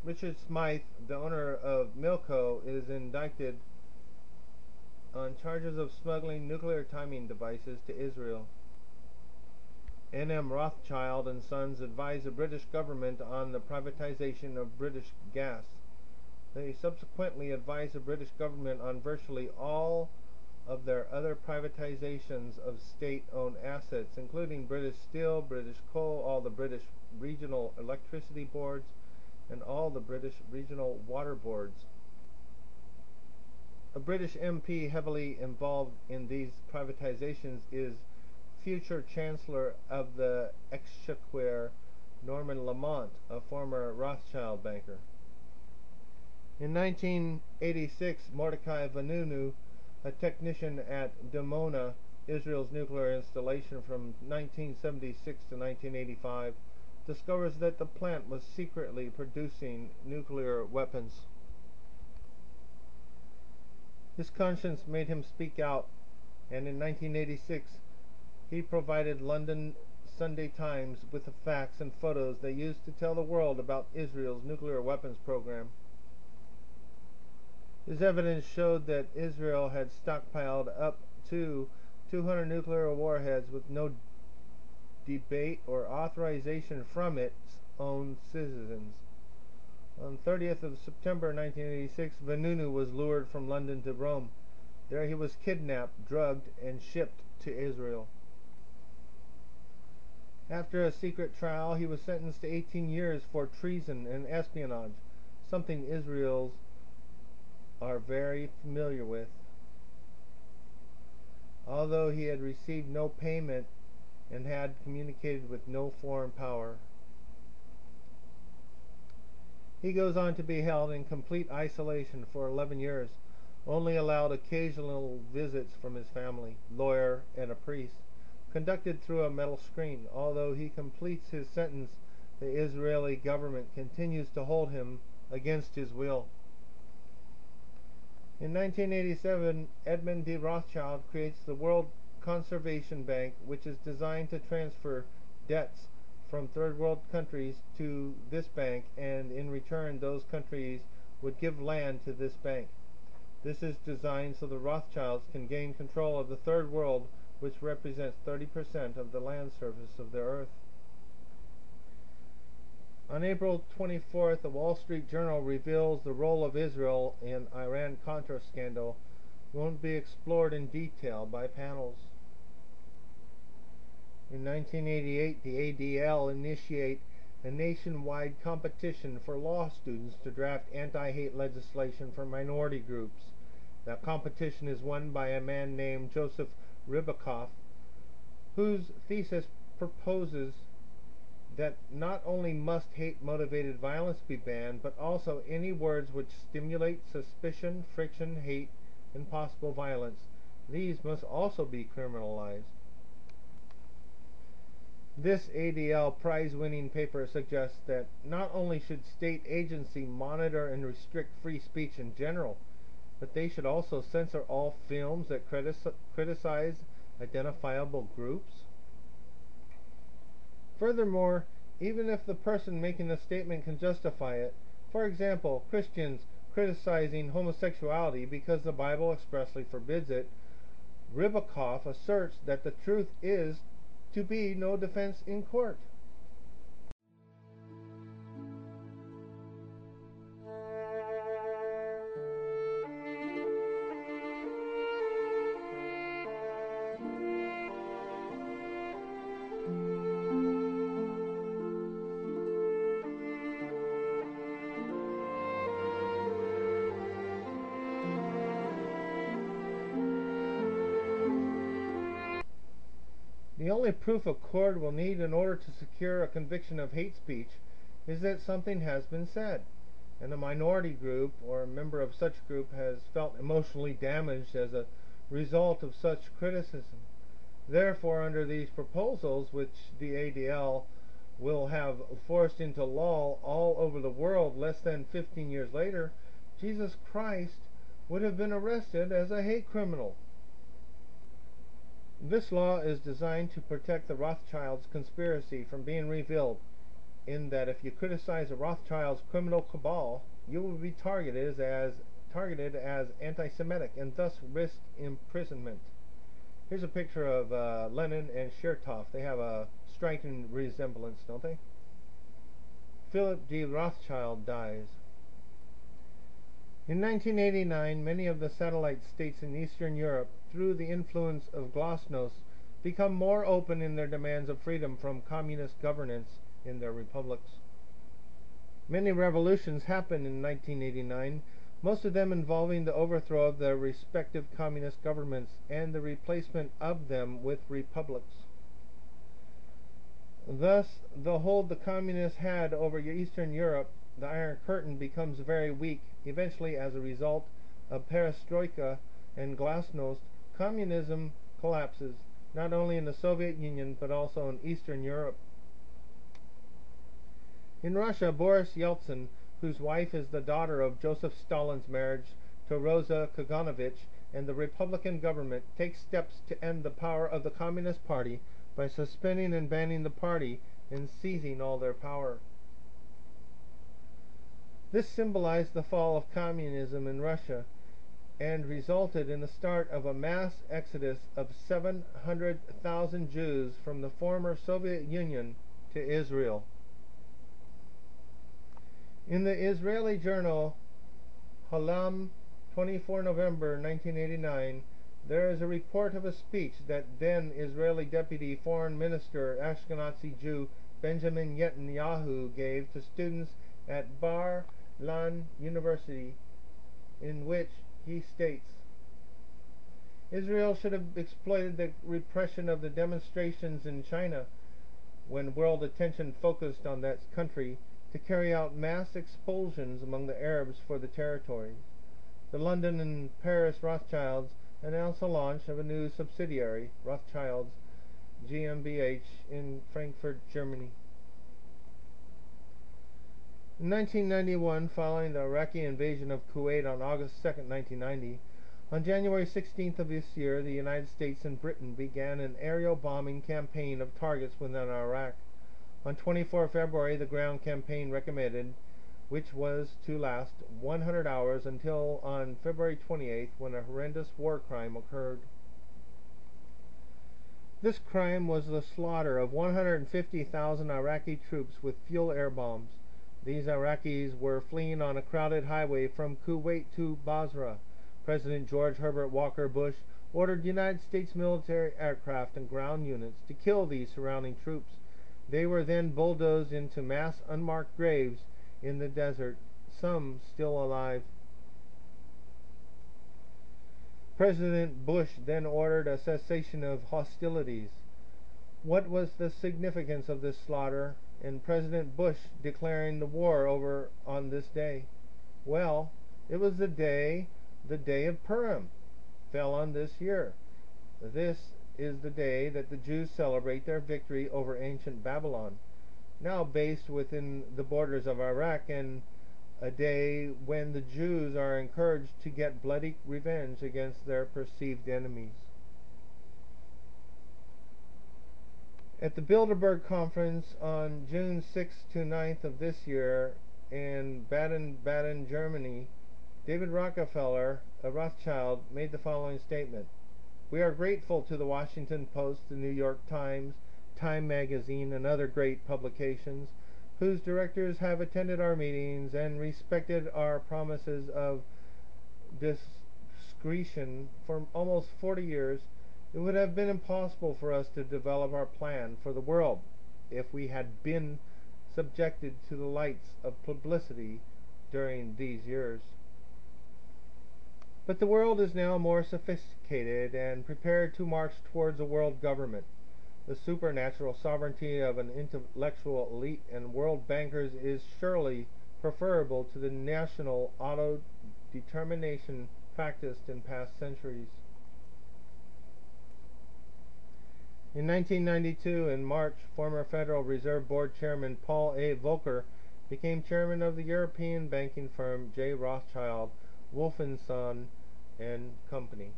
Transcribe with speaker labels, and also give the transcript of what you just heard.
Speaker 1: Richard Smythe, the owner of Milco, is indicted on charges of smuggling nuclear timing devices to Israel. N.M. Rothschild and Sons advised the British government on the privatization of British gas. They subsequently advised the British government on virtually all of their other privatizations of state-owned assets, including British Steel, British Coal, all the British regional electricity boards, and all the British regional water boards. A British MP heavily involved in these privatizations is future Chancellor of the Exchequer, Norman Lamont, a former Rothschild banker. In 1986, Mordecai Vanunu, a technician at Dimona, Israel's nuclear installation from 1976 to 1985, discovers that the plant was secretly producing nuclear weapons. His conscience made him speak out, and in 1986 he provided London Sunday Times with the facts and photos they used to tell the world about Israel's nuclear weapons program. His evidence showed that Israel had stockpiled up to 200 nuclear warheads with no debate or authorization from its own citizens. On 30th of September 1986, Vanunu was lured from London to Rome. There he was kidnapped, drugged, and shipped to Israel. After a secret trial, he was sentenced to 18 years for treason and espionage, something Israelis are very familiar with. Although he had received no payment and had communicated with no foreign power. He goes on to be held in complete isolation for 11 years, only allowed occasional visits from his family, lawyer, and a priest, conducted through a metal screen. Although he completes his sentence, the Israeli government continues to hold him against his will. In 1987, Edmund de Rothschild creates the World Conservation Bank, which is designed to transfer debts from third world countries to this bank, and in return those countries would give land to this bank. This is designed so the Rothschilds can gain control of the third world, which represents 30% of the land surface of the earth. On April 24th, the Wall Street Journal reveals the role of Israel in Iran-Contra scandal won't be explored in detail by panels. In 1988, the ADL initiated a nationwide competition for law students to draft anti-hate legislation for minority groups. The competition is won by a man named Joseph Ribicoff, whose thesis proposes that not only must hate-motivated violence be banned, but also any words which stimulate suspicion, friction, hate, and possible violence. These must also be criminalized. This ADL prize-winning paper suggests that not only should state agency monitor and restrict free speech in general, but they should also censor all films that criticize identifiable groups. Furthermore, even if the person making the statement can justify it, for example, Christians criticizing homosexuality because the Bible expressly forbids it, Ribicoff asserts that the truth is to be no defense in court. The only proof a court will need in order to secure a conviction of hate speech is that something has been said, and a minority group or a member of such group has felt emotionally damaged as a result of such criticism. Therefore, under these proposals, which the ADL will have forced into law all over the world less than 15 years later, Jesus Christ would have been arrested as a hate criminal. This law is designed to protect the Rothschilds' conspiracy from being revealed. in that if you criticize a Rothschilds criminal cabal, you will be targeted as anti-Semitic and thus risk imprisonment. Here's a picture of Lenin and Chertoff. They have a striking resemblance, don't they? Philip D. Rothschild dies. In 1989, many of the satellite states in Eastern Europe, through the influence of glasnost, become more open in their demands of freedom from communist governance in their republics. Many revolutions happened in 1989, most of them involving the overthrow of their respective communist governments and the replacement of them with republics. Thus, the hold the communists had over Eastern Europe, the Iron Curtain, becomes very weak. Eventually, as a result of perestroika and glasnost, communism collapses, not only in the Soviet Union but also in Eastern Europe. In Russia, Boris Yeltsin, whose wife is the daughter of Joseph Stalin's marriage to Rosa Kaganovich, and the Republican government take steps to end the power of the Communist Party by suspending and banning the party and seizing all their power. This symbolized the fall of communism in Russia and resulted in the start of a mass exodus of 700,000 Jews from the former Soviet Union to Israel. In the Israeli journal Halam, 24 November 1989, there is a report of a speech that then Israeli Deputy Foreign Minister Ashkenazi Jew Benjamin Netanyahu gave to students at Bar Ilan University, in which he states, Israel should have exploited the repression of the demonstrations in China when world attention focused on that country to carry out mass expulsions among the Arabs for the territories. The London and Paris Rothschilds announced the launch of a new subsidiary, Rothschilds GmbH, in Frankfurt, Germany. In 1991, following the Iraqi invasion of Kuwait on August 2, 1990, on January 16th of this year, the United States and Britain began an aerial bombing campaign of targets within Iraq. On 24 February, the ground campaign recommenced, which was to last 100 hours until on February 28th, when a horrendous war crime occurred. This crime was the slaughter of 150,000 Iraqi troops with fuel air bombs. These Iraqis were fleeing on a crowded highway from Kuwait to Basra. President George Herbert Walker Bush ordered United States military aircraft and ground units to kill these surrounding troops. They were then bulldozed into mass unmarked graves in the desert, some still alive. President Bush then ordered a cessation of hostilities. What was the significance of this slaughter and President Bush declaring the war over on this day? Well, it was the day of Purim fell on this year. This is the day that the Jews celebrate their victory over ancient Babylon, now based within the borders of Iraq, and a day when the Jews are encouraged to get bloody revenge against their perceived enemies. At the Bilderberg Conference on June 6th to 9th of this year in Baden-Baden, Germany, David Rockefeller, a Rothschild, made the following statement. We are grateful to the Washington Post, the New York Times, Time Magazine, and other great publications, whose directors have attended our meetings and respected our promises of discretion for almost 40 years. It would have been impossible for us to develop our plan for the world if we had been subjected to the lights of publicity during these years. But the world is now more sophisticated and prepared to march towards a world government. The supernatural sovereignty of an intellectual elite and world bankers is surely preferable to the national auto-determination practiced in past centuries. In 1992, in March, former Federal Reserve Board Chairman Paul A. Volcker became chairman of the European banking firm J. Rothschild, Wolfensohn and Company.